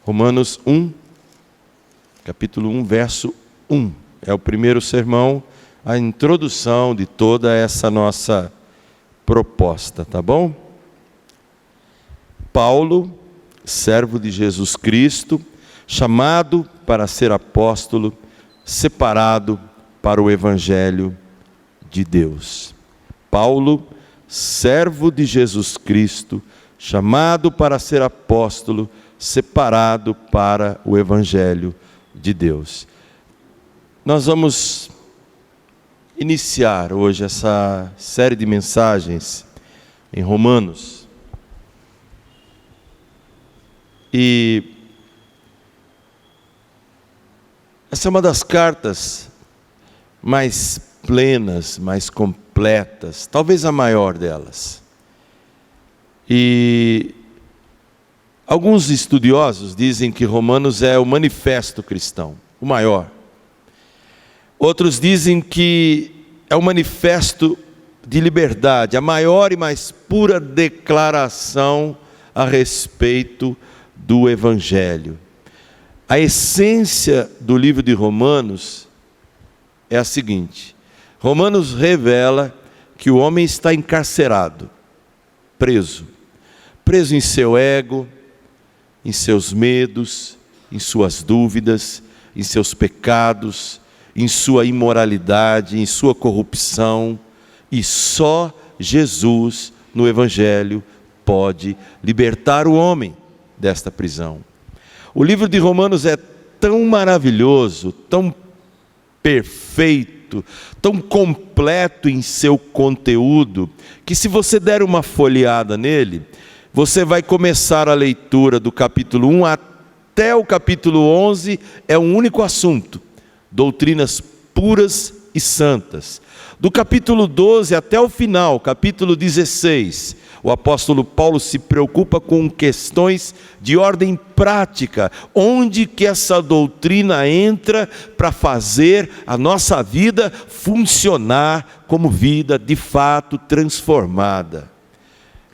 Romanos 1, capítulo 1, verso 1. É o primeiro sermão, a introdução de toda essa nossa proposta, tá bom? Paulo, servo de Jesus Cristo, chamado para ser apóstolo, separado para o Evangelho de Deus. Paulo, servo de Jesus Cristo, chamado para ser apóstolo, separado para o Evangelho de Deus. Nós vamos iniciar hoje essa série de mensagens em Romanos. E essa é uma das cartas mais plenas, mais completas, talvez a maior delas. E alguns estudiosos dizem que Romanos é o manifesto cristão, o maior. Outros dizem que é o manifesto de liberdade, a maior e mais pura declaração a respeito do Evangelho. A essência do livro de Romanos é a seguinte: Romanos revela que o homem está encarcerado, preso em seu ego, em seus medos, em suas dúvidas, em seus pecados, em sua imoralidade, em sua corrupção, e só Jesus no Evangelho pode libertar o homem desta prisão. O livro de Romanos é tão maravilhoso, tão perfeito, tão completo em seu conteúdo, que se você der uma folheada nele, você vai começar a leitura do capítulo 1 até o capítulo 11, é um único assunto: doutrinas puras e santas. Do capítulo 12 até o final, capítulo 16, o apóstolo Paulo se preocupa com questões de ordem prática, onde que essa doutrina entra para fazer a nossa vida funcionar como vida de fato transformada.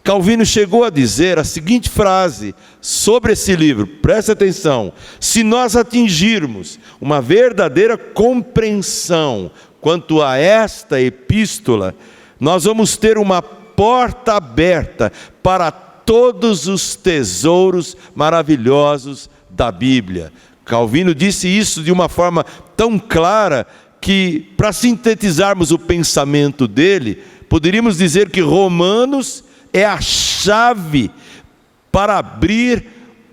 Calvino chegou a dizer a seguinte frase sobre esse livro, preste atenção: se nós atingirmos uma verdadeira compreensão quanto a esta epístola, nós vamos ter uma porta aberta para todos os tesouros maravilhosos da Bíblia. Calvino disse isso de uma forma tão clara que, para sintetizarmos o pensamento dele, poderíamos dizer que Romanos é a chave para abrir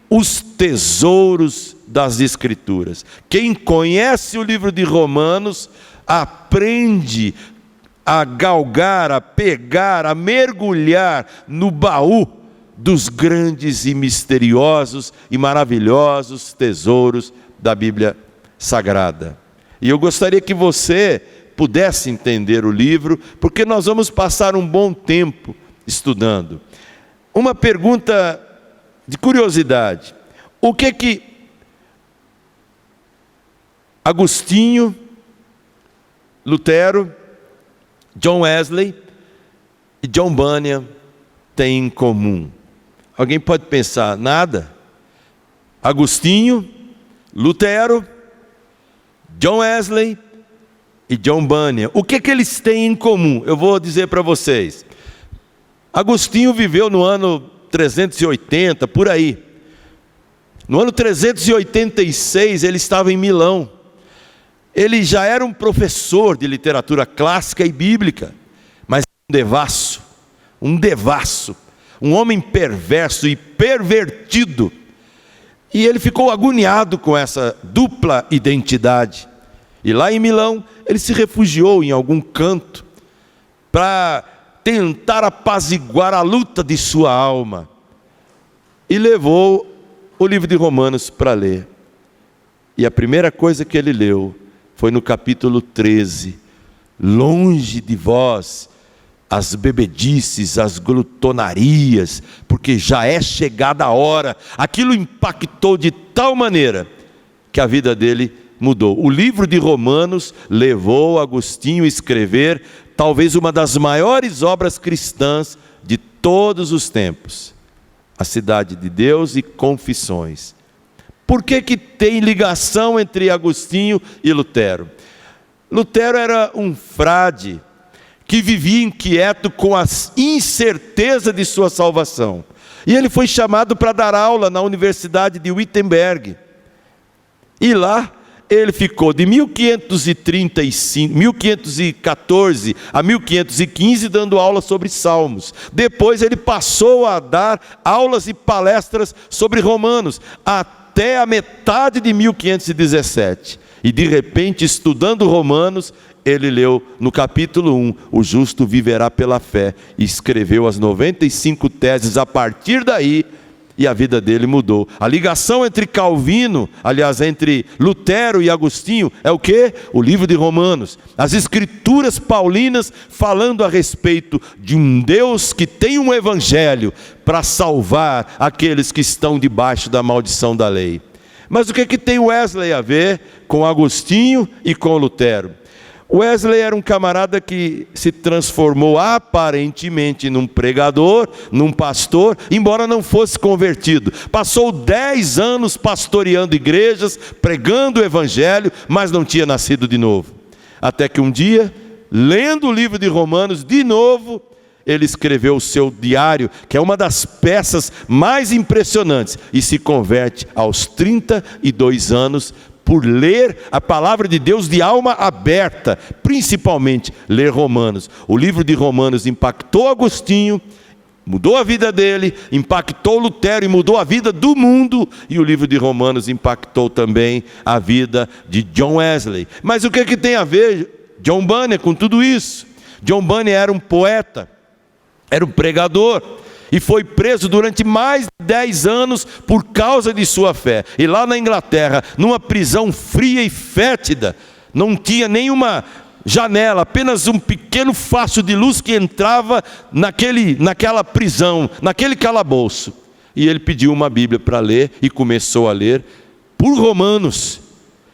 os tesouros das Escrituras. Quem conhece o livro de Romanos aprende a galgar, a pegar, a mergulhar no baú dos grandes e misteriosos e maravilhosos tesouros da Bíblia Sagrada. E eu gostaria que você pudesse entender o livro, porque nós vamos passar um bom tempo estudando. Uma pergunta de curiosidade: o que Agostinho, Lutero, John Wesley e John Bunyan têm em comum? Alguém pode pensar: nada. Agostinho, Lutero, John Wesley e John Bunyan, o que eles têm em comum? Eu vou dizer para vocês. Agostinho viveu no ano 380, por aí. No ano 386 ele estava em Milão. Ele já era um professor de literatura clássica e bíblica, mas um devasso, um homem perverso e pervertido. E ele ficou agoniado com essa dupla identidade. E lá em Milão, ele se refugiou em algum canto para tentar apaziguar a luta de sua alma. E levou o livro de Romanos para ler. E a primeira coisa que ele leu foi no capítulo 13. Longe de vós as bebedices, as glutonarias, porque já é chegada a hora. Aquilo impactou de tal maneira que a vida dele mudou. O livro de Romanos levou Agostinho a escrever talvez uma das maiores obras cristãs de todos os tempos: A Cidade de Deus e Confissões. Por que tem ligação entre Agostinho e Lutero? Lutero era um frade que vivia inquieto com a incerteza de sua salvação. E ele foi chamado para dar aula na Universidade de Wittenberg. E lá ele ficou de 1514 a 1515 dando aula sobre Salmos. Depois ele passou a dar aulas e palestras sobre Romanos, até a metade de 1517. E de repente, estudando Romanos, ele leu no capítulo 1, o justo viverá pela fé, e escreveu as 95 teses a partir daí, e a vida dele mudou. A ligação entre Calvino, aliás, entre Lutero e Agostinho, é o quê? O livro de Romanos. As escrituras paulinas falando a respeito de um Deus que tem um evangelho para salvar aqueles que estão debaixo da maldição da lei. Mas o que tem Wesley a ver com Agostinho e com Lutero? Wesley era um camarada que se transformou aparentemente num pregador, num pastor, embora não fosse convertido. Passou 10 anos pastoreando igrejas, pregando o evangelho, mas não tinha nascido de novo. Até que um dia, lendo o livro de Romanos de novo, ele escreveu o seu diário, que é uma das peças mais impressionantes, e se converte aos 32 anos, por ler a palavra de Deus de alma aberta, principalmente ler Romanos. O livro de Romanos impactou Agostinho, mudou a vida dele, impactou Lutero e mudou a vida do mundo, e o livro de Romanos impactou também a vida de John Wesley. Mas o que tem a ver John Bunyan com tudo isso? John Bunyan era um poeta, era um pregador, e foi preso durante mais de 10 anos por causa de sua fé. E lá na Inglaterra, numa prisão fria e fétida, não tinha nenhuma janela, apenas um pequeno facho de luz que entrava naquela prisão, naquele calabouço. E ele pediu uma Bíblia para ler e começou a ler por Romanos.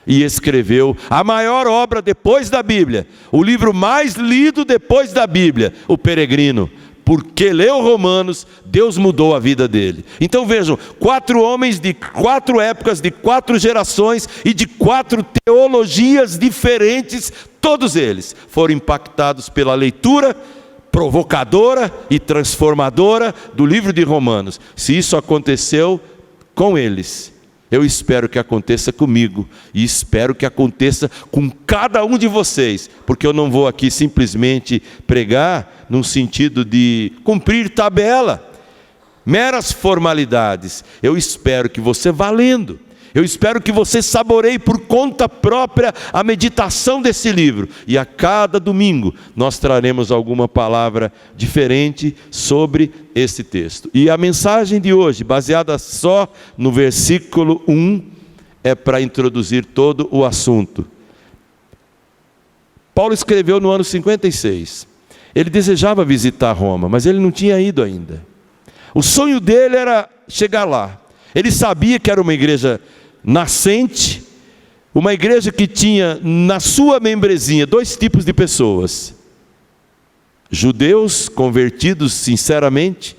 E escreveu a maior obra depois da Bíblia, o livro mais lido depois da Bíblia, O Peregrino. Porque leu Romanos, Deus mudou a vida dele. Então vejam, 4 homens de 4 épocas, de 4 gerações e de 4 teologias diferentes, todos eles foram impactados pela leitura provocadora e transformadora do livro de Romanos. Se isso aconteceu com eles, eu espero que aconteça comigo, e espero que aconteça com cada um de vocês, porque eu não vou aqui simplesmente pregar num sentido de cumprir tabela, meras formalidades. Eu espero que você vá lendo, eu espero que você saboreie por conta própria a meditação desse livro, e a cada domingo nós traremos alguma palavra diferente sobre esse texto. E a mensagem de hoje, baseada só no versículo 1, é para introduzir todo o assunto. Paulo escreveu no ano 56. Ele desejava visitar Roma, mas ele não tinha ido ainda. O sonho dele era chegar lá. Ele sabia que era uma igreja nascente, uma igreja que tinha na sua membresia 2 tipos de pessoas: judeus convertidos sinceramente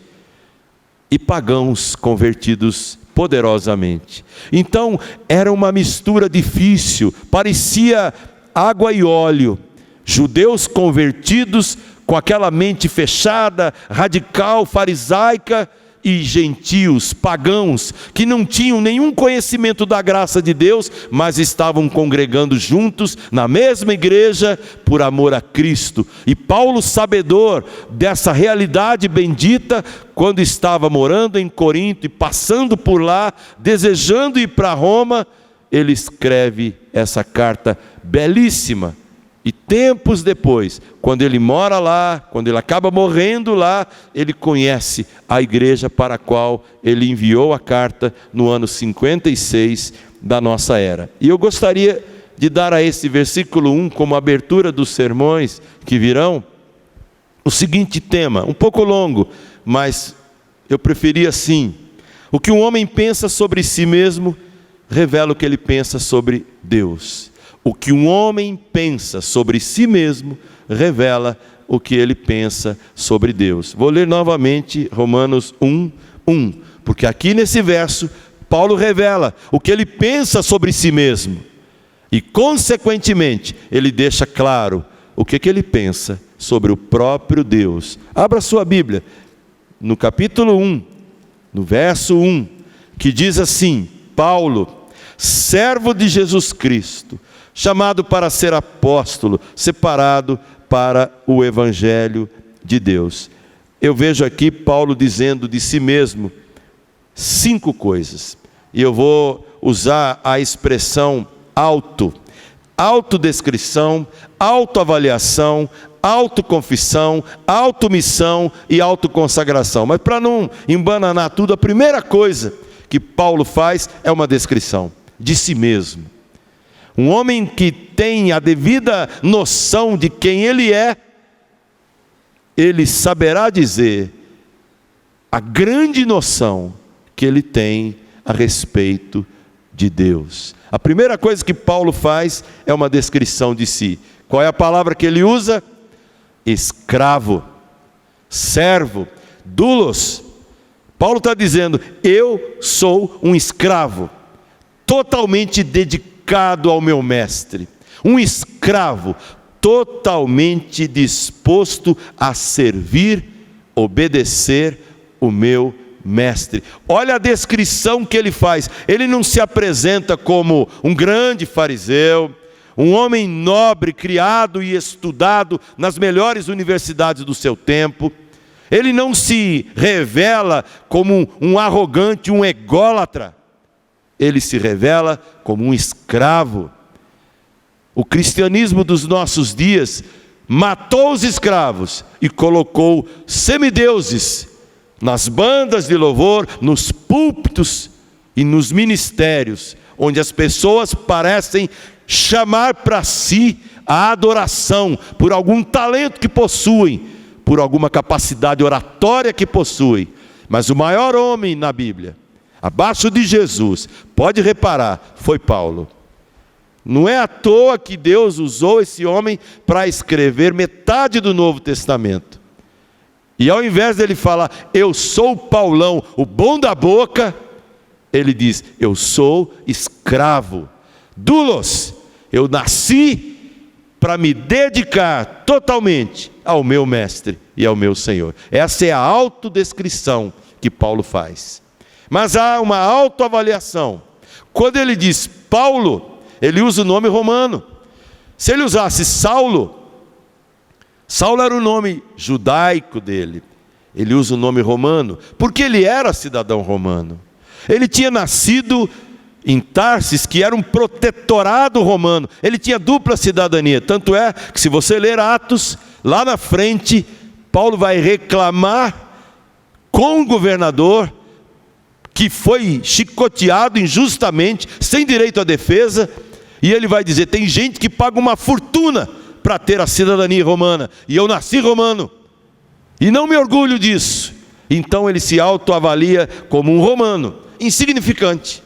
e pagãos convertidos poderosamente. Então era uma mistura difícil, parecia água e óleo. Judeus convertidos com aquela mente fechada, radical, farisaica, e gentios, pagãos, que não tinham nenhum conhecimento da graça de Deus, mas estavam congregando juntos na mesma igreja por amor a Cristo. E Paulo, sabedor dessa realidade bendita, quando estava morando em Corinto e passando por lá, desejando ir para Roma, ele escreve essa carta belíssima. E tempos depois, quando ele mora lá, quando ele acaba morrendo lá, ele conhece a igreja para a qual ele enviou a carta no ano 56 da nossa era. E eu gostaria de dar a esse versículo 1, como abertura dos sermões que virão, o seguinte tema, um pouco longo, mas eu preferi assim: o que um homem pensa sobre si mesmo, revela o que ele pensa sobre Deus. O que um homem pensa sobre si mesmo, revela o que ele pensa sobre Deus. Vou ler novamente Romanos 1:1, porque aqui nesse verso, Paulo revela o que ele pensa sobre si mesmo. E, consequentemente, ele deixa claro o que ele pensa sobre o próprio Deus. Abra sua Bíblia, no capítulo 1, no verso 1, que diz assim: Paulo, servo de Jesus Cristo, chamado para ser apóstolo, separado para o Evangelho de Deus. Eu vejo aqui Paulo dizendo de si mesmo 5 coisas. E eu vou usar a expressão autodescrição, autoavaliação, autoconfissão, automissão e autoconsagração. Mas para não embananar tudo, a primeira coisa que Paulo faz é uma descrição de si mesmo. Um homem que tem a devida noção de quem ele é, ele saberá dizer a grande noção que ele tem a respeito de Deus. A primeira coisa que Paulo faz é uma descrição de si. Qual é a palavra que ele usa? Escravo, servo, doulos. Paulo está dizendo: eu sou um escravo, totalmente dedicado ao meu mestre. Um escravo, totalmente disposto a servir, obedecer o meu mestre. Olha a descrição que ele faz. Ele não se apresenta como um grande fariseu, um homem nobre, criado e estudado nas melhores universidades do seu tempo. Ele não se revela como um arrogante, um ególatra. Ele se revela como um escravo. O cristianismo dos nossos dias matou os escravos e colocou semideuses nas bandas de louvor, nos púlpitos e nos ministérios, onde as pessoas parecem chamar para si a adoração por algum talento que possuem, por alguma capacidade oratória que possuem. Mas o maior homem na Bíblia, abaixo de Jesus, pode reparar, foi Paulo. Não é à toa que Deus usou esse homem para escrever metade do Novo Testamento. E ao invés dele falar, eu sou Paulão, o bom da boca, ele diz, eu sou escravo, doulos, eu nasci para me dedicar totalmente ao meu mestre e ao meu Senhor. Essa é a autodescrição que Paulo faz. Mas há uma autoavaliação. Quando ele diz Paulo, ele usa o nome romano. Se ele usasse Saulo, Saulo era o nome judaico dele. Ele usa o nome romano, porque ele era cidadão romano. Ele tinha nascido em Tarsis, que era um protetorado romano. Ele tinha dupla cidadania. Tanto é que, se você ler Atos, lá na frente, Paulo vai reclamar com o governador, que foi chicoteado injustamente, sem direito à defesa, e ele vai dizer, tem gente que paga uma fortuna para ter a cidadania romana, e eu nasci romano, e não me orgulho disso. Então ele se autoavalia como um romano, insignificante,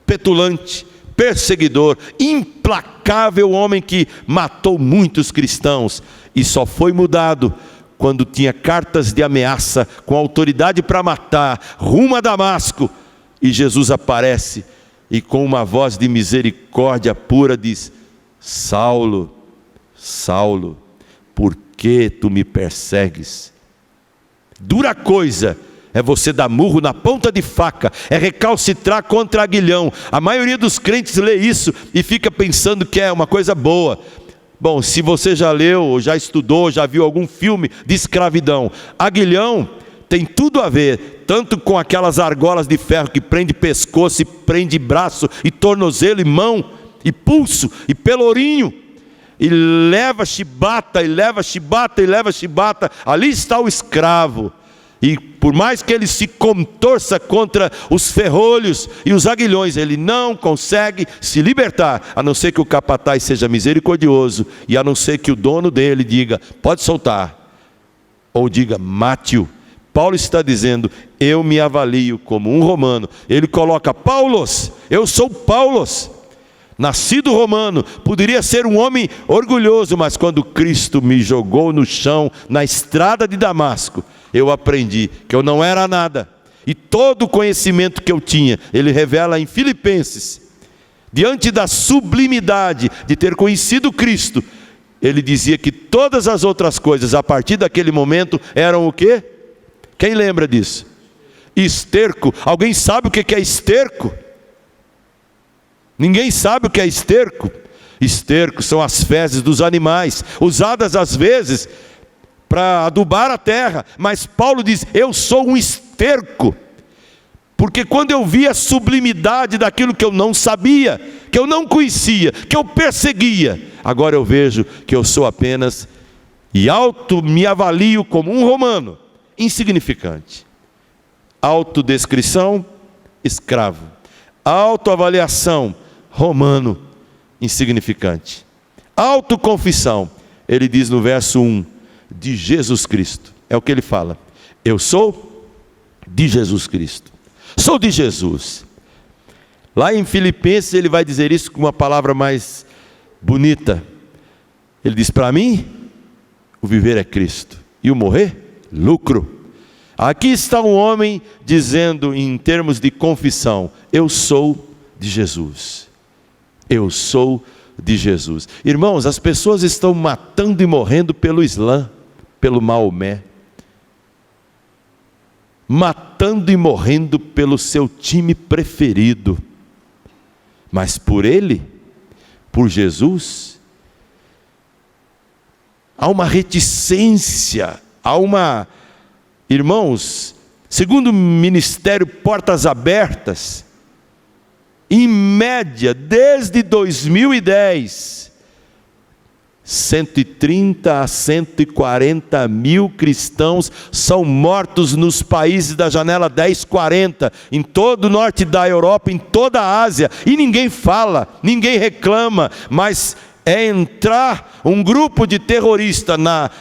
petulante, perseguidor, implacável homem que matou muitos cristãos, e só foi mudado quando tinha cartas de ameaça, com autoridade para matar, rumo a Damasco, e Jesus aparece, e com uma voz de misericórdia pura diz, Saulo, Saulo, por que tu me persegues? Dura coisa é você dar murro na ponta de faca, é recalcitrar contra aguilhão. A maioria dos crentes lê isso e fica pensando que é uma coisa boa. Bom, se você já leu, ou já estudou, já viu algum filme de escravidão, aguilhão tem tudo a ver, tanto com aquelas argolas de ferro que prende pescoço e prende braço e tornozelo e mão e pulso e pelourinho, e leva chibata, e leva chibata, e leva chibata. Ali está o escravo, e por mais que ele se contorça contra os ferrolhos e os aguilhões, ele não consegue se libertar, a não ser que o capataz seja misericordioso, e a não ser que o dono dele diga, pode soltar, ou diga, mate-o. Paulo está dizendo, eu me avalio como um romano. Ele coloca, Paulos, eu sou Paulos, nascido romano, poderia ser um homem orgulhoso, mas quando Cristo me jogou no chão, na estrada de Damasco, eu aprendi que eu não era nada, e todo o conhecimento que eu tinha, ele revela em Filipenses, diante da sublimidade de ter conhecido Cristo, ele dizia que todas as outras coisas, a partir daquele momento, eram o quê? Quem lembra disso? Esterco. Alguém sabe o que é esterco? Ninguém sabe o que é esterco. Esterco são as fezes dos animais, usadas às vezes para adubar a terra, mas Paulo diz, eu sou um esterco, porque quando eu vi a sublimidade daquilo que eu não sabia, que eu não conhecia, que eu perseguia, agora eu vejo que eu sou apenas, e me avalio como um romano, insignificante. Autodescrição, escravo. Autoavaliação, romano, insignificante. Autoconfissão, ele diz no verso 1, de Jesus Cristo. É o que ele fala. Eu sou de Jesus Cristo. Sou de Jesus. Lá em Filipenses ele vai dizer isso com uma palavra mais bonita. Ele diz, para mim, o viver é Cristo, e o morrer, lucro. Aqui está um homem dizendo em termos de confissão, eu sou de Jesus. Eu sou de Jesus. Irmãos, as pessoas estão matando e morrendo pelo Islã, pelo Maomé. Matando e morrendo pelo seu time preferido. Mas por ele, por Jesus, há uma reticência, irmãos, segundo o ministério Portas Abertas, em média, desde 2010, 130 a 140 mil cristãos são mortos nos países da janela 1040, em todo o norte da Europa, em toda a Ásia, e ninguém fala, ninguém reclama, mas é entrar um grupo de terroristas na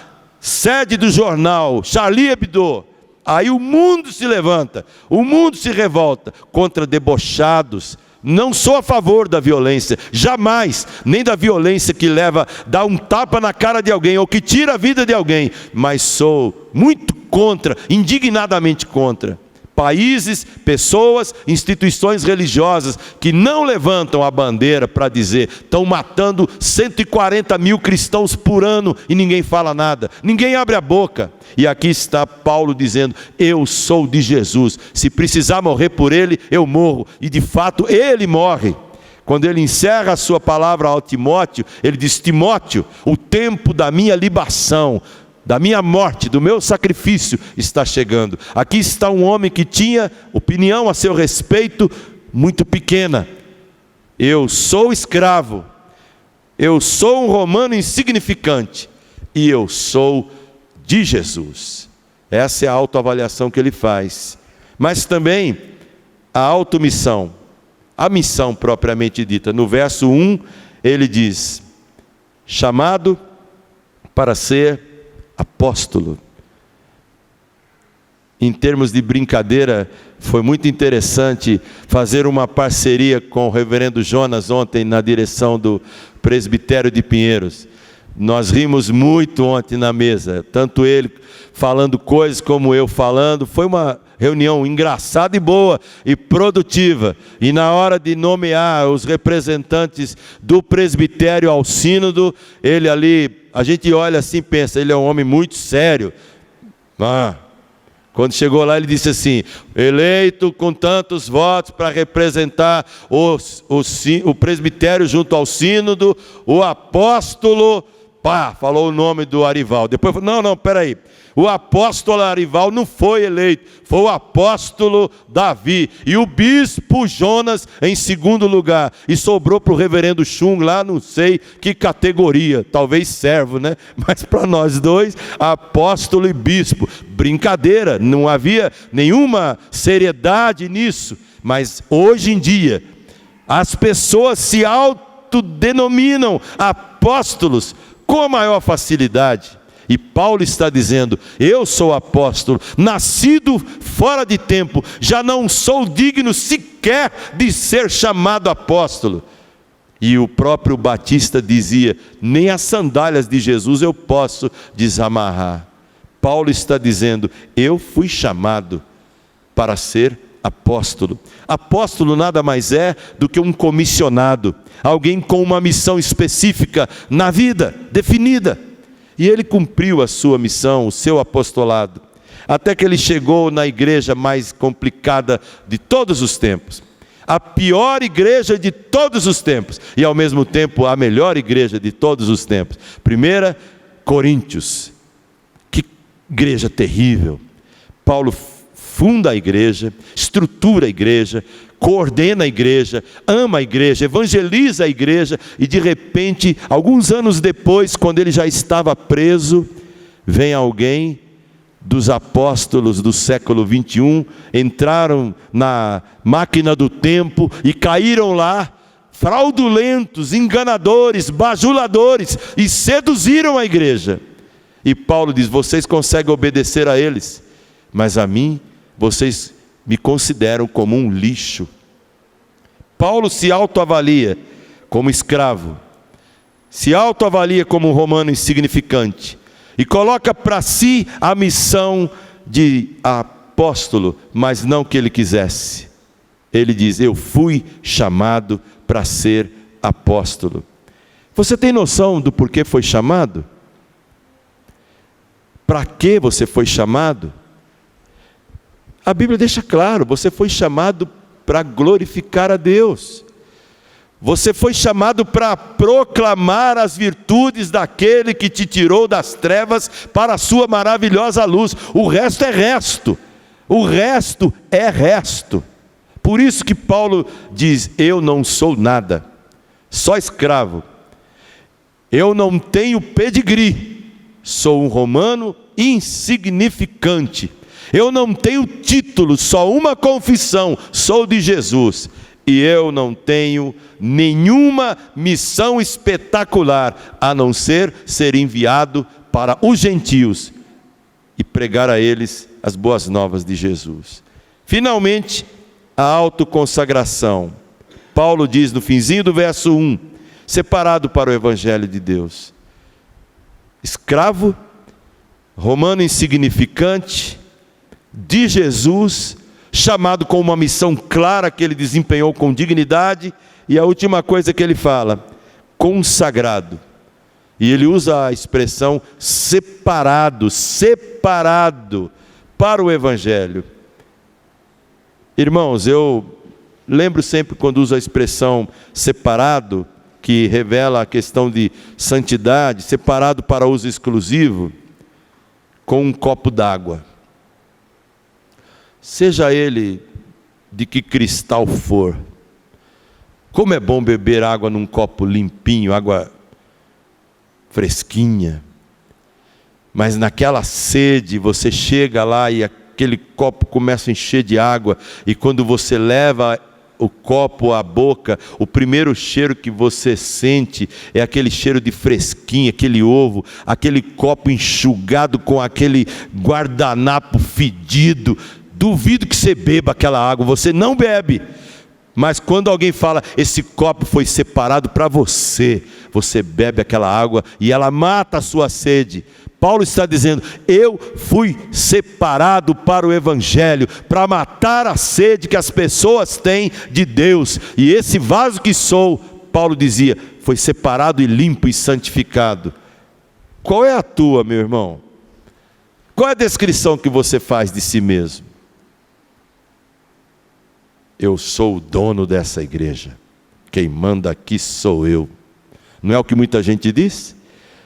sede do jornal Charlie Hebdo, aí o mundo se levanta, o mundo se revolta contra debochados. Não sou a favor da violência, jamais, nem da violência que dá um tapa na cara de alguém, ou que tira a vida de alguém, mas sou muito contra, indignadamente contra, países, pessoas, instituições religiosas, que não levantam a bandeira para dizer, estão matando 140 mil cristãos por ano, e ninguém fala nada, ninguém abre a boca. E aqui está Paulo dizendo, eu sou de Jesus, se precisar morrer por ele, eu morro, e de fato ele morre. Quando ele encerra a sua palavra ao Timóteo, ele diz, Timóteo, o tempo da minha libação, da minha morte, do meu sacrifício está chegando. Aqui está um homem que tinha opinião a seu respeito muito pequena. Eu sou escravo, eu sou um romano insignificante, e eu sou de Jesus. Essa é a autoavaliação que ele faz. Mas também a automissão, a missão propriamente dita. No verso 1 ele diz, chamado para ser apóstolo. Em termos de brincadeira, foi muito interessante fazer uma parceria com o reverendo Jonas ontem na direção do presbitério de Pinheiros. Nós rimos muito ontem na mesa, tanto ele falando coisas como eu falando. Foi uma reunião engraçada e boa e produtiva. E na hora de nomear os representantes do presbitério ao sínodo, ele ali, a gente olha assim e pensa, ele é um homem muito sério. Quando chegou lá ele disse assim, eleito com tantos votos para representar o presbitério junto ao sínodo, o apóstolo, falou o nome do Arival. Depois falou, não, peraí. O apóstolo Arival não foi eleito, foi o apóstolo Davi. E o bispo Jonas em segundo lugar. E sobrou para o reverendo Chung lá, não sei que categoria, talvez servo, né? Mas para nós dois, apóstolo e bispo. Brincadeira, não havia nenhuma seriedade nisso. Mas hoje em dia, as pessoas se autodenominam apóstolos com a maior facilidade. E Paulo está dizendo, eu sou apóstolo, nascido fora de tempo, já não sou digno sequer de ser chamado apóstolo. E o próprio Batista dizia, nem as sandálias de Jesus eu posso desamarrar. Paulo está dizendo, eu fui chamado, para ser apóstolo. Apóstolo nada mais é do que um comissionado, alguém com uma missão específica na vida, definida. E ele cumpriu a sua missão, o seu apostolado, até que ele chegou na igreja mais complicada de todos os tempos, a pior igreja de todos os tempos, e ao mesmo tempo a melhor igreja de todos os tempos. 1 Coríntios, que igreja terrível. Paulo funda a igreja, estrutura a igreja, coordena a igreja, ama a igreja, evangeliza a igreja, e de repente, alguns anos depois, quando ele já estava preso, vem alguém dos apóstolos do século 21, entraram na máquina do tempo e caíram lá, fraudulentos, enganadores, bajuladores, e seduziram a igreja. E Paulo diz: vocês conseguem obedecer a eles, mas a mim, vocês me consideram como um lixo. Paulo se autoavalia como escravo, se autoavalia como um romano insignificante, e coloca para si a missão de apóstolo, mas não que ele quisesse. Ele diz: eu fui chamado para ser apóstolo. Você tem noção do porquê foi chamado? Para que você foi chamado? A Bíblia deixa claro: você foi chamado para glorificar a Deus. Você foi chamado para proclamar as virtudes daquele que te tirou das trevas para a sua maravilhosa luz. O resto é resto. O resto é resto. Por isso que Paulo diz: eu não sou nada, só escravo. Eu não tenho pedigree, sou um romano insignificante. Eu não tenho título, só uma confissão: sou de Jesus. E eu não tenho nenhuma missão espetacular, a não ser enviado para os gentios e pregar a eles as boas novas de Jesus. Finalmente, a autoconsagração. Paulo diz no finzinho do verso 1, separado para o Evangelho de Deus. Escravo, romano insignificante, de Jesus, chamado com uma missão clara que ele desempenhou com dignidade. E a última coisa que ele fala: consagrado. E ele usa a expressão separado, separado para o Evangelho. Irmãos, eu lembro sempre quando uso a expressão separado, que revela a questão de santidade, separado para uso exclusivo, com um copo d'água. Seja ele de que cristal for, como é bom beber água num copo limpinho, água fresquinha. Mas naquela sede, você chega lá e aquele copo começa a encher de água, e quando você leva o copo à boca, o primeiro cheiro que você sente é aquele cheiro de fresquinho, aquele ovo, aquele copo enxugado com aquele guardanapo fedido. Duvido que você beba aquela água, você não bebe. Mas quando alguém fala: esse copo foi separado para você, você bebe aquela água e ela mata a sua sede. Paulo está dizendo: eu fui separado para o Evangelho, para matar a sede que as pessoas têm de Deus. E esse vaso que sou, Paulo dizia, foi separado e limpo e santificado. Qual é a tua, meu irmão? Qual é a descrição que você faz de si mesmo? Eu sou o dono dessa igreja, quem manda aqui sou eu. Não é o que muita gente diz?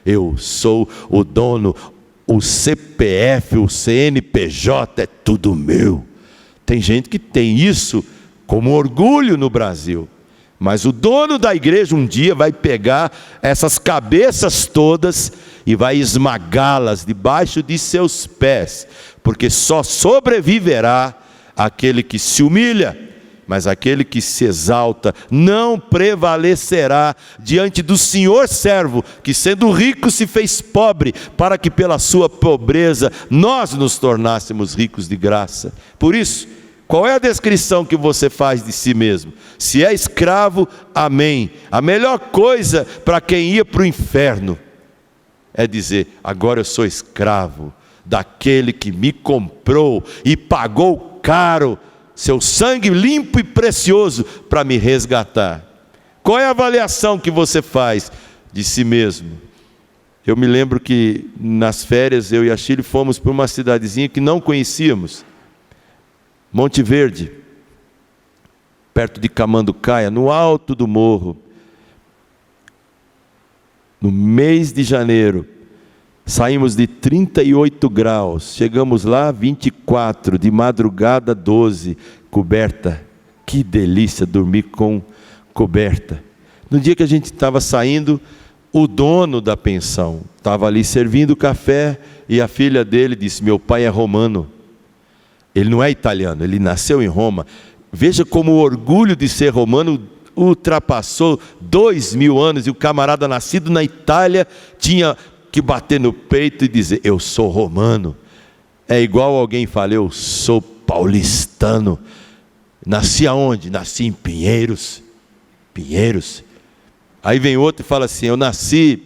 Eu sou o dono, o CPF, o CNPJ, é tudo meu. Tem gente que tem isso como orgulho no Brasil. Mas o dono da igreja um dia vai pegar essas cabeças todas e vai esmagá-las debaixo de seus pés. Porque só sobreviverá aquele que se humilha. Mas aquele que se exalta não prevalecerá diante do Senhor servo, que sendo rico se fez pobre, para que pela sua pobreza nós nos tornássemos ricos de graça. Por isso, qual é a descrição que você faz de si mesmo? Se é escravo, amém. A melhor coisa para quem ia para o inferno é dizer: agora eu sou escravo daquele que me comprou e pagou caro, seu sangue limpo e precioso para me resgatar. Qual é a avaliação que você faz de si mesmo? Eu me lembro que nas férias eu e a Chile fomos para uma cidadezinha que não conhecíamos, Monte Verde, perto de Camanducaia, no alto do morro. No mês de janeiro, saímos de 38 graus, chegamos lá 24, de madrugada 12, coberta. Que delícia dormir com coberta. No dia que a gente estava saindo, o dono da pensão estava ali servindo café e a filha dele disse: meu pai é romano. Ele não é italiano, ele nasceu em Roma. Veja como o orgulho de ser romano ultrapassou 2000 anos, e o camarada nascido na Itália tinha que bater no peito e dizer: eu sou romano. É igual alguém fala: eu sou paulistano. Nasci aonde? Nasci em Pinheiros. Pinheiros. Aí vem outro e fala assim: eu nasci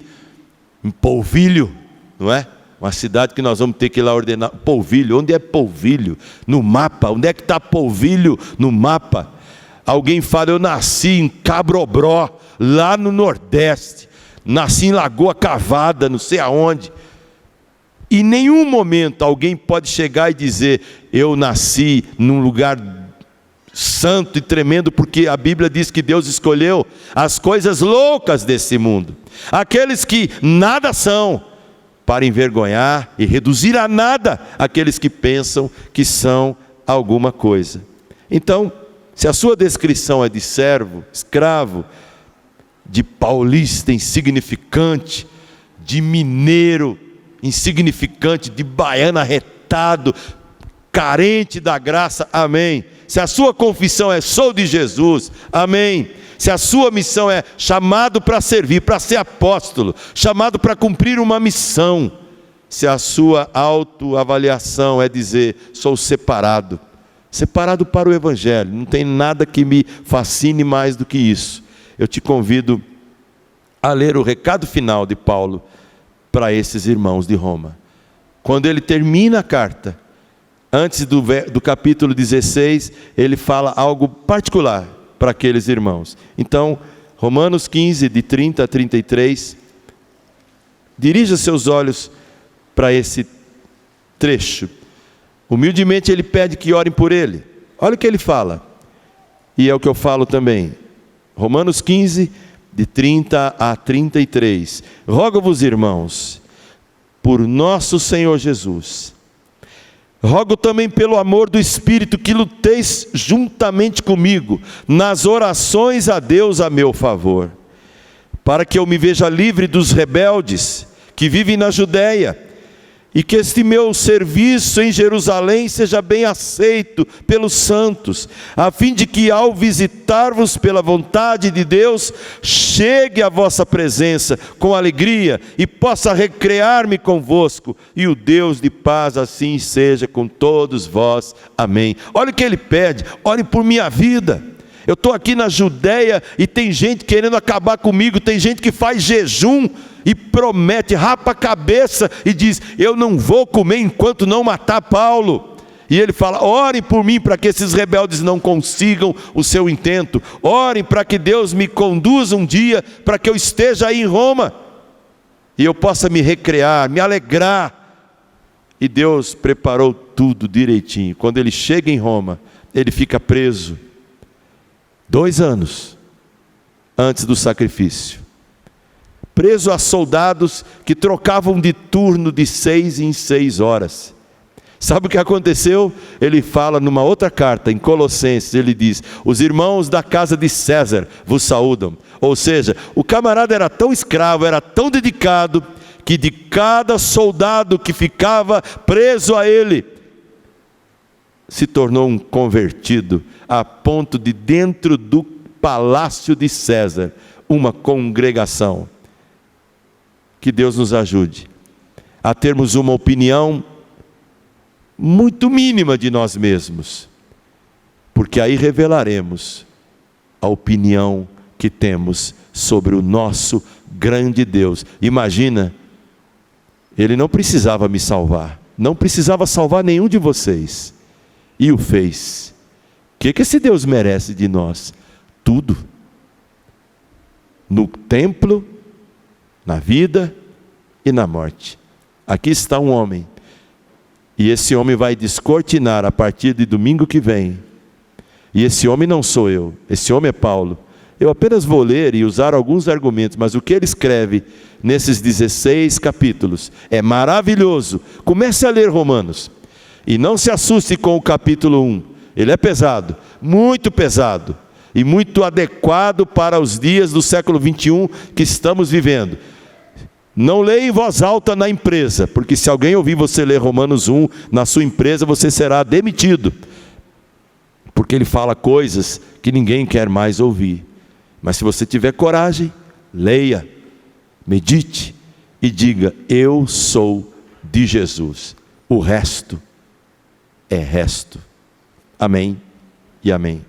em Polvilho, não é? Uma cidade que nós vamos ter que ir lá ordenar. Polvilho, onde é Polvilho? No mapa, onde é que está Polvilho no mapa? Alguém fala: eu nasci em Cabrobró, lá no Nordeste. Nasci em Lagoa Cavada, não sei aonde. Em nenhum momento alguém pode chegar e dizer: eu nasci num lugar santo e tremendo, porque a Bíblia diz que Deus escolheu as coisas loucas desse mundo, aqueles que nada são, para envergonhar e reduzir a nada aqueles que pensam que são alguma coisa. Então, se a sua descrição é de servo, escravo, de paulista insignificante, de mineiro insignificante, de baiano arretado, carente da graça, amém. Se a sua confissão é: sou de Jesus, amém. Se a sua missão é chamado para servir, para ser apóstolo, chamado para cumprir uma missão, se a sua autoavaliação é dizer: sou separado para o Evangelho, não tem nada que me fascine mais do que isso, eu te convido a ler o recado final de Paulo para esses irmãos de Roma. Quando ele termina a carta, antes do capítulo 16, ele fala algo particular para aqueles irmãos. Então, Romanos 15, de 30 a 33, dirija seus olhos para esse trecho. Humildemente ele pede que orem por ele. Olha o que ele fala, e é o que eu falo também. Romanos 15, de 30 a 33. Rogo-vos, irmãos, por nosso Senhor Jesus, rogo também pelo amor do Espírito, que luteis juntamente comigo nas orações a Deus a meu favor, para que eu me veja livre dos rebeldes que vivem na Judéia, e que este meu serviço em Jerusalém seja bem aceito pelos santos, a fim de que, ao visitar-vos pela vontade de Deus, chegue à vossa presença com alegria e possa recrear-me convosco, e o Deus de paz assim seja com todos vós, amém. Olha o que ele pede: ore por minha vida. Eu estou aqui na Judéia e tem gente querendo acabar comigo, tem gente que faz jejum e promete, rapa a cabeça e diz: eu não vou comer enquanto não matar Paulo. E ele fala: orem por mim para que esses rebeldes não consigam o seu intento. Orem para que Deus me conduza um dia, para que eu esteja aí em Roma e eu possa me recrear, me alegrar. E Deus preparou tudo direitinho. Quando ele chega em Roma, ele fica preso 2 anos antes do sacrifício, preso a soldados que trocavam de turno de 6 em 6 horas. Sabe o que aconteceu? Ele fala numa outra carta, em Colossenses, ele diz: os irmãos da casa de César vos saúdam. Ou seja, o camarada era tão escravo, era tão dedicado, que de cada soldado que ficava preso a ele, se tornou um convertido, a ponto de, dentro do palácio de César, uma congregação. Que Deus nos ajude a termos uma opinião muito mínima de nós mesmos, porque aí revelaremos a opinião que temos sobre o nosso grande Deus. Imagina, ele não precisava me salvar, não precisava salvar nenhum de vocês, e o fez. O que esse Deus merece de nós? Tudo. No templo, na vida e na morte. Aqui está um homem. E esse homem vai descortinar a partir de domingo que vem. E esse homem não sou eu, esse homem é Paulo. Eu apenas vou ler e usar alguns argumentos, mas o que ele escreve nesses 16 capítulos é maravilhoso. Comece a ler Romanos. E não se assuste com o capítulo 1. Ele é pesado, muito pesado. E muito adequado para os dias do século 21 que estamos vivendo. Não leia em voz alta na empresa, porque se alguém ouvir você ler Romanos 1 na sua empresa, você será demitido. Porque ele fala coisas que ninguém quer mais ouvir. Mas se você tiver coragem, leia, medite e diga: eu sou de Jesus. O resto é resto. Amém e amém.